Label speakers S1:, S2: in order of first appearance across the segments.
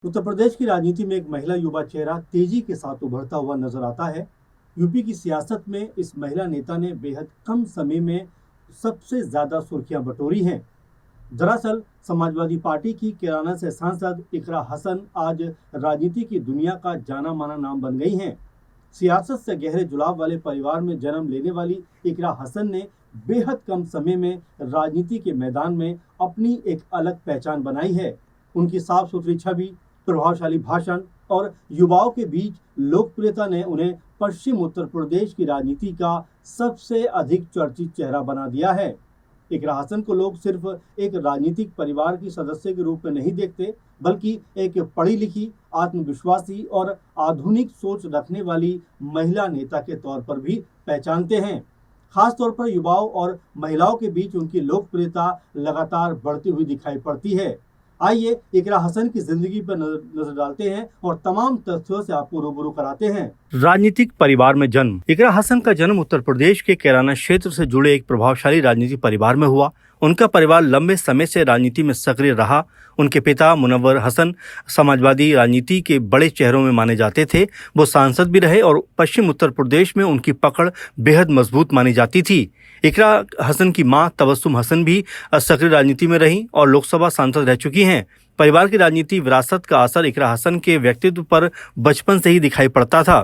S1: उत्तर प्रदेश की राजनीति में एक महिला युवा चेहरा तेजी के साथ उभरता हुआ नजर आता है। यूपी की सियासत में इस महिला नेता ने बेहद कम समय में सबसे ज्यादा सुर्खियां बटोरी हैं। दरअसल समाजवादी पार्टी की कैराना से सांसद इकरा हसन आज राजनीति की दुनिया का जाना माना नाम बन गई हैं। सियासत से गहरे जुड़ाव वाले परिवार में जन्म लेने वाली इकरा हसन ने बेहद कम समय में राजनीति के मैदान में अपनी एक अलग पहचान बनाई है। उनकी साफ सुथरी छवि, प्रभावशाली भाषण और युवाओं के बीच लोकप्रियता ने उन्हें पश्चिम उत्तर प्रदेश की राजनीति का सबसे अधिक चर्चित चेहरा बना दिया है। इकरा हसन को लोग सिर्फ एक राजनीतिक परिवार की सदस्य के रूप में नहीं देखते, बल्कि एक पढ़ी लिखी, आत्मविश्वासी और आधुनिक सोच रखने वाली महिला नेता के तौर पर भी पहचानते हैं। खास तौर पर युवाओं और महिलाओं के बीच उनकी लोकप्रियता लगातार बढ़ती हुई दिखाई पड़ती है। आइए इकरा हसन की जिंदगी पर नजर डालते हैं और तमाम तथ्यों से आपको रूबरू कराते हैं।
S2: राजनीतिक परिवार में जन्म। इकरा हसन का जन्म उत्तर प्रदेश के कैराना क्षेत्र से जुड़े एक प्रभावशाली राजनीतिक परिवार में हुआ। उनका परिवार लंबे समय से राजनीति में सक्रिय रहा। उनके पिता मुनव्वर हसन समाजवादी राजनीति के बड़े चेहरों में माने जाते थे। वो सांसद भी रहे और पश्चिम उत्तर प्रदेश में उनकी पकड़ बेहद मजबूत मानी जाती थी। इकरा हसन की मां तबस्सुम हसन भी सक्रिय राजनीति में रहीं और लोकसभा सांसद रह चुकी हैं। परिवार की राजनीति विरासत का असर इकरा हसन के व्यक्तित्व पर बचपन से ही दिखाई पड़ता था।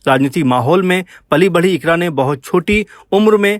S2: राजनीतिक माहौल में पली बढ़ी इकरा ने बहुत छोटी उम्र में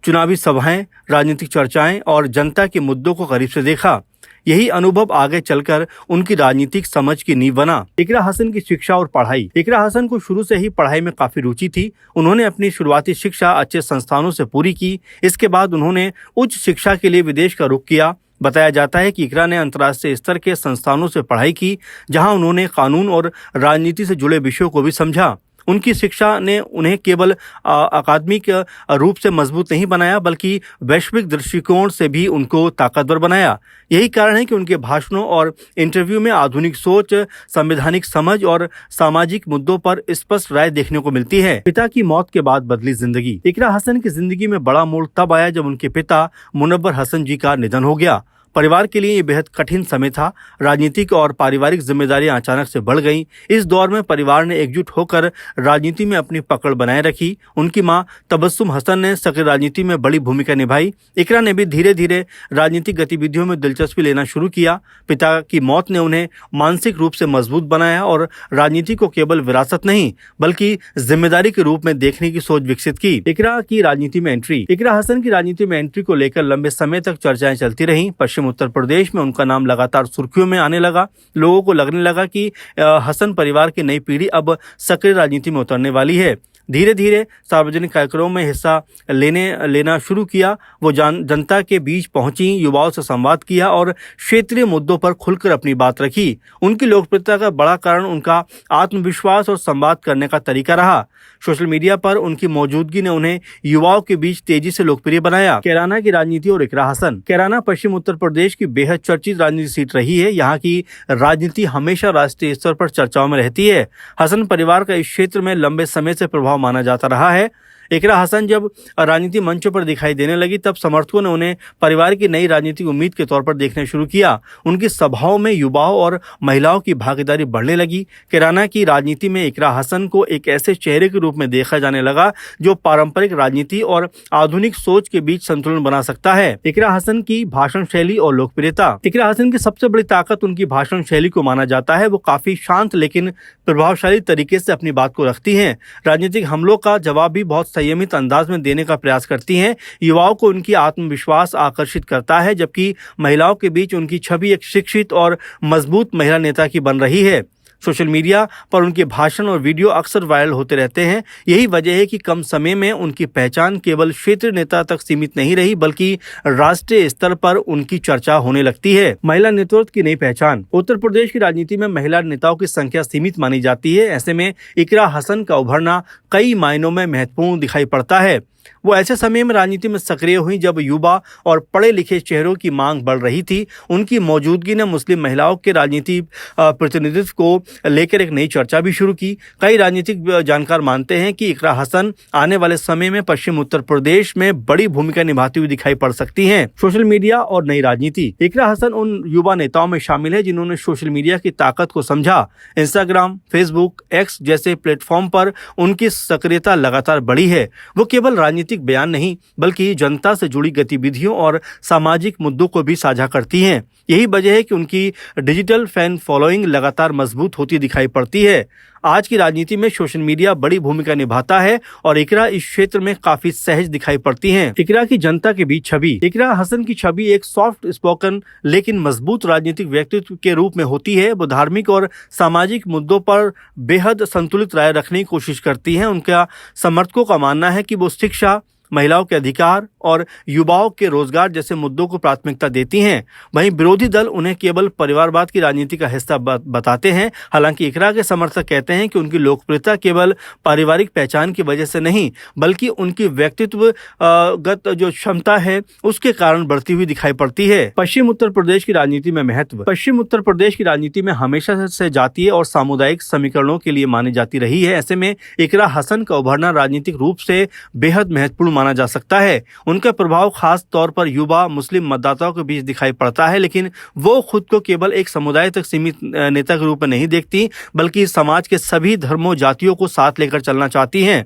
S2: चुनावी सभाएं, राजनीतिक चर्चाएं और जनता के मुद्दों को करीब से देखा। यही अनुभव आगे चलकर उनकी राजनीतिक समझ की नींव बना। इकरा हसन की शिक्षा और पढ़ाई। इकरा हसन को शुरू से ही पढ़ाई में काफी रुचि थी। उन्होंने अपनी शुरुआती शिक्षा अच्छे संस्थानों से पूरी की। इसके बाद उन्होंने उच्च शिक्षा के लिए विदेश का रुख किया। बताया जाता है कि इकरा ने अंतर्राष्ट्रीय स्तर के संस्थानों से पढ़ाई की, जहां उन्होंने कानून और राजनीति से जुड़े विषयों को भी समझा। उनकी शिक्षा ने उन्हें केवल अकादमिक रूप से मजबूत नहीं बनाया, बल्कि वैश्विक दृष्टिकोण से भी उनको ताकतवर बनाया। यही कारण है कि उनके भाषणों और इंटरव्यू में आधुनिक सोच, संवैधानिक समझ और सामाजिक मुद्दों पर स्पष्ट राय देखने को मिलती है। पिता की मौत के बाद बदली जिंदगी। इकरा हसन की जिंदगी में बड़ा मोड़ तब आया जब उनके पिता मुनव्वर हसन जी का निधन हो गया। परिवार के लिए ये बेहद कठिन समय था। राजनीतिक और पारिवारिक जिम्मेदारियां अचानक से बढ़ गईं। इस दौर में परिवार ने एकजुट होकर राजनीति में अपनी पकड़ बनाए रखी। उनकी मां तबस्सुम हसन ने सक्रिय राजनीति में बड़ी भूमिका निभाई। इकरा ने भी धीरे धीरे राजनीतिक गतिविधियों में दिलचस्पी लेना शुरू किया। पिता की मौत ने उन्हें मानसिक रूप से मजबूत बनाया और राजनीति को केवल विरासत नहीं, बल्कि जिम्मेदारी के रूप में देखने की सोच विकसित की। इकरा की राजनीति में एंट्री। इकरा हसन की राजनीति में एंट्री को लेकर लंबे समय तक चर्चाएं चलती रहीं। उत्तर प्रदेश में उनका नाम लगातार सुर्खियों में आने लगा। लोगों को लगने लगा कि हसन परिवार की नई पीढ़ी अब सक्रिय राजनीति में उतरने वाली है। धीरे धीरे सार्वजनिक कार्यक्रमों में हिस्सा लेना शुरू किया। वो जनता के बीच पहुंची, युवाओं से संवाद किया और क्षेत्रीय मुद्दों पर खुलकर अपनी बात रखी। उनकी लोकप्रियता का बड़ा कारण उनका आत्मविश्वास और संवाद करने का तरीका रहा। सोशल मीडिया पर उनकी मौजूदगी ने उन्हें युवाओं के बीच तेजी से लोकप्रिय बनाया। कैराना की राजनीति और इकरा हसन। कैराना पश्चिम उत्तर प्रदेश की बेहद चर्चित राजनीतिक सीट रही है। यहाँ की राजनीति हमेशा राष्ट्रीय स्तर पर चर्चाओं में रहती है। हसन परिवार का इस क्षेत्र में लंबे समय से प्रभाव माना जाता रहा है। इकरा हसन जब राजनीति मंचों पर दिखाई देने लगी, तब समर्थकों ने उन्हें परिवार की नई राजनीतिक उम्मीद के तौर पर देखना शुरू किया। उनकी सभाओं में युवाओं और महिलाओं की भागीदारी बढ़ने लगी। कैराना की राजनीति में इकरा हसन को एक ऐसे चेहरे के रूप में देखा जाने लगा जो पारंपरिक राजनीति और आधुनिक सोच के बीच संतुलन बना सकता है। इकरा हसन की भाषण शैली और लोकप्रियता। इकरा हसन की सबसे बड़ी ताकत उनकी भाषण शैली को माना जाता है। वो काफी शांत लेकिन प्रभावशाली तरीके से अपनी बात को रखती हैं। राजनीतिक हमलों का जवाब भी बहुत संयमित अंदाज में देने का प्रयास करती हैं। युवाओं को उनकी आत्मविश्वास आकर्षित करता है, जबकि महिलाओं के बीच उनकी छवि एक शिक्षित और मजबूत महिला नेता की बन रही है। सोशल मीडिया पर उनके भाषण और वीडियो अक्सर वायरल होते रहते हैं। यही वजह है कि कम समय में उनकी पहचान केवल क्षेत्रीय नेता तक सीमित नहीं रही, बल्कि राष्ट्रीय स्तर पर उनकी चर्चा होने लगती है। महिला नेतृत्व की नई पहचान। उत्तर प्रदेश की राजनीति में महिला नेताओं की संख्या सीमित मानी जाती है। ऐसे में इकरा हसन का उभरना कई मायनों में महत्वपूर्ण दिखाई पड़ता है। वो ऐसे समय में राजनीति में सक्रिय हुई जब युवा और पढ़े लिखे चेहरों की मांग बढ़ रही थी। उनकी मौजूदगी ने मुस्लिम महिलाओं के राजनीति प्रतिनिधित्व को लेकर एक नई चर्चा भी शुरू की। कई राजनीतिक जानकार मानते हैं कि इकरा हसन आने वाले समय में पश्चिम उत्तर प्रदेश में बड़ी भूमिका निभाती हुई दिखाई पड़ सकती हैं। सोशल मीडिया और नई राजनीति। इकरा हसन उन युवा नेताओं में शामिल है जिन्होंने सोशल मीडिया की ताकत को समझा। इंस्टाग्राम, फेसबुक, एक्स जैसे प्लेटफॉर्म पर उनकी सक्रियता लगातार बढ़ी है। वो केवल राजनीतिक बयान नहीं बल्कि जनता से जुड़ी गतिविधियों और सामाजिक मुद्दों को भी साझा करती हैं। यही वजह है कि उनकी डिजिटल फैन फॉलोइंग लगातार मजबूत होती दिखाई पड़ती है। आज की राजनीति में सोशल मीडिया बड़ी भूमिका निभाता है और इकरा इस क्षेत्र में काफी सहज दिखाई पड़ती हैं। इकरा की जनता के बीच छवि। इकरा हसन की छवि एक सॉफ्ट स्पोकन लेकिन मजबूत राजनीतिक व्यक्तित्व के रूप में होती है। वो धार्मिक और सामाजिक मुद्दों पर बेहद संतुलित राय रखने की कोशिश करती हैं। उनका समर्थकों का मानना है कि वो शिक्षा, महिलाओं के अधिकार और युवाओं के रोजगार जैसे मुद्दों को प्राथमिकता देती हैं। वहीं विरोधी दल उन्हें केवल परिवारवाद की राजनीति का हिस्सा बताते हैं। हालांकि इकरा के समर्थक कहते हैं कि उनकी लोकप्रियता केवल पारिवारिक पहचान की वजह से नहीं बल्कि उनकी व्यक्तित्वगत जो क्षमता है उसके कारण बढ़ती हुई दिखाई पड़ती है। पश्चिम उत्तर प्रदेश की राजनीति में महत्व। पश्चिम उत्तर प्रदेश की राजनीति में हमेशा से जातीय और सामुदायिक समीकरणों के लिए मानी जाती रही है। ऐसे में इकरा हसन का उभरना राजनीतिक रूप से बेहद महत्वपूर्ण माना जा सकता है। उनका प्रभाव खास तौर पर युवा मुस्लिम मतदाताओं के बीच दिखाई पड़ता है, लेकिन वो खुद को केवल एक समुदाय तक सीमित नेता के रूप में नहीं देखती बल्कि समाज के सभी धर्मों, जातियों को साथ लेकर चलना चाहती हैं।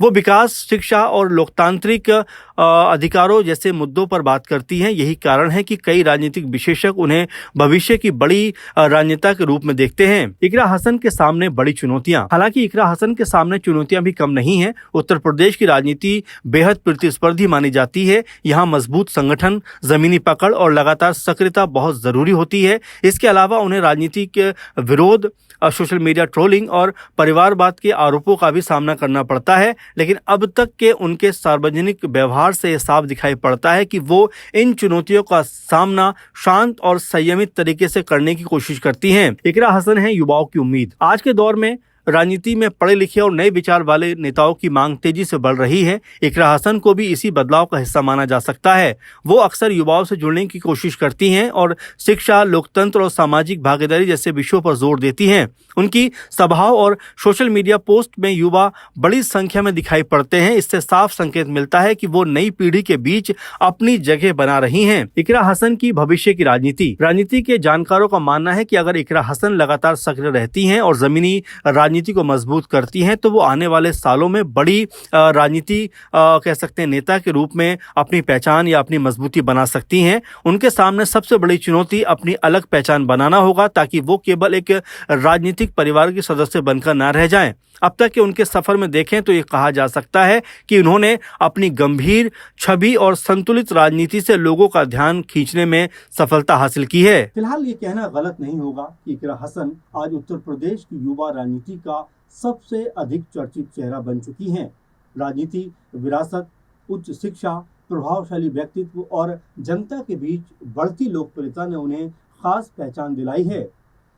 S2: वो विकास, शिक्षा और लोकतांत्रिक अधिकारों जैसे मुद्दों पर बात करती हैं। यही कारण है कि कई राजनीतिक विशेषज्ञ उन्हें भविष्य की बड़ी राजनेता के रूप में देखते हैं। इकरा हसन के सामने बड़ी चुनौतियां। हालांकि इकरा हसन के सामने चुनौतियां भी कम नहीं हैं। उत्तर प्रदेश की राजनीति बेहद प्रतिस्पर्धी मानी जाती है। यहाँ मजबूत संगठन, जमीनी पकड़ और लगातार सक्रियता बहुत जरूरी होती है। इसके अलावा उन्हें राजनीति के विरोध, सोशल मीडिया ट्रोलिंग और परिवारवाद के आरोपों का भी सामना करना पड़ता है। लेकिन अब तक के उनके सार्वजनिक व्यवहार से साफ दिखाई पड़ता है कि वो इन चुनौतियों का सामना शांत और संयमित तरीके से करने की कोशिश करती हैं। इकरा हसन है युवाओं की उम्मीद। आज के दौर में राजनीति में पढ़े लिखे और नए विचार वाले नेताओं की मांग तेजी से बढ़ रही है। इकरा हसन को भी इसी बदलाव का हिस्सा माना जा सकता है। वो अक्सर युवाओं से जुड़ने की कोशिश करती हैं और शिक्षा, लोकतंत्र और सामाजिक भागीदारी जैसे विषयों पर जोर देती हैं। उनकी सभाओं और सोशल मीडिया पोस्ट में युवा बड़ी संख्या में दिखाई पड़ते हैं। इससे साफ संकेत मिलता है कि वो नई पीढ़ी के बीच अपनी जगह बना रही हैं। इकरा हसन की भविष्य की राजनीति। राजनीति के जानकारों का मानना है कि अगर इकरा हसन लगातार सक्रिय रहती हैं और जमीनी राजनीति को मजबूत करती हैं तो वो आने वाले सालों में बड़ी राजनीति कह सकते हैं नेता के रूप में अपनी पहचान या अपनी मजबूती बना सकती हैं। उनके सामने सबसे बड़ी चुनौती अपनी अलग पहचान बनाना होगा ताकि वो केवल एक राजनीतिक परिवार के सदस्य बनकर ना रह जाएं। अब तक के उनके सफर में देखें तो ये कहा जा सकता है कि उन्होंने अपनी गंभीर छवि और संतुलित राजनीति से लोगों का ध्यान खींचने में सफलता हासिल की है।
S1: फिलहाल ये कहना गलत नहीं होगा कि इकरा हसन आज उत्तर प्रदेश की युवा राजनीति का सबसे अधिक चर्चित चेहरा बन चुकी हैं। राजनीति, विरासत, उच्च शिक्षा, प्रभावशाली व्यक्तित्व और जनता के बीच बढ़ती लोकप्रियता ने उन्हें खास पहचान दिलाई है।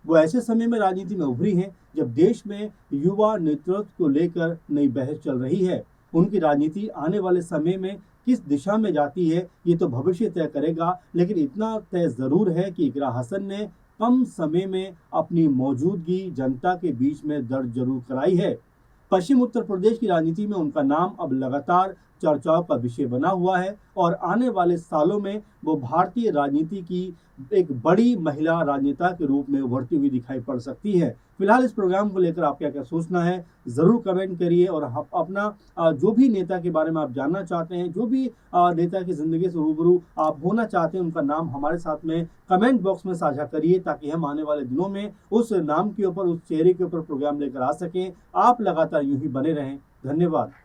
S1: वो ऐसे समय में राजनीति में उभरी हैं जब देश में युवा नेतृत्व को लेकर नई बहस चल रही है। उनकी राजनीति आने वाले समय में किस दिशा में जाती है ये तो भविष्य तय करेगा, लेकिन इतना तय जरूर है कि इकरा हसन ने कम समय में अपनी मौजूदगी जनता के बीच में दर्ज जरूर कराई है। पश्चिम उत्तर प्रदेश की राजनीति में उनका नाम अब लगातार चर्चाओं का विषय बना हुआ है और आने वाले सालों में वो भारतीय राजनीति की एक बड़ी महिला राजनेता के रूप में उभरती हुई दिखाई पड़ सकती है। फिलहाल इस प्रोग्राम को लेकर आप क्या क्या सोचना है जरूर कमेंट करिए और अपना जो भी नेता के बारे में आप जानना चाहते हैं, जो भी नेता की जिंदगी से रूबरू आप होना चाहते हैं, उनका नाम हमारे साथ में कमेंट बॉक्स में साझा करिए ताकि हम आने वाले दिनों में उस नाम के ऊपर, उस चेहरे के ऊपर प्रोग्राम लेकर आ सकें। आप लगातार यूं ही बने रहें। धन्यवाद।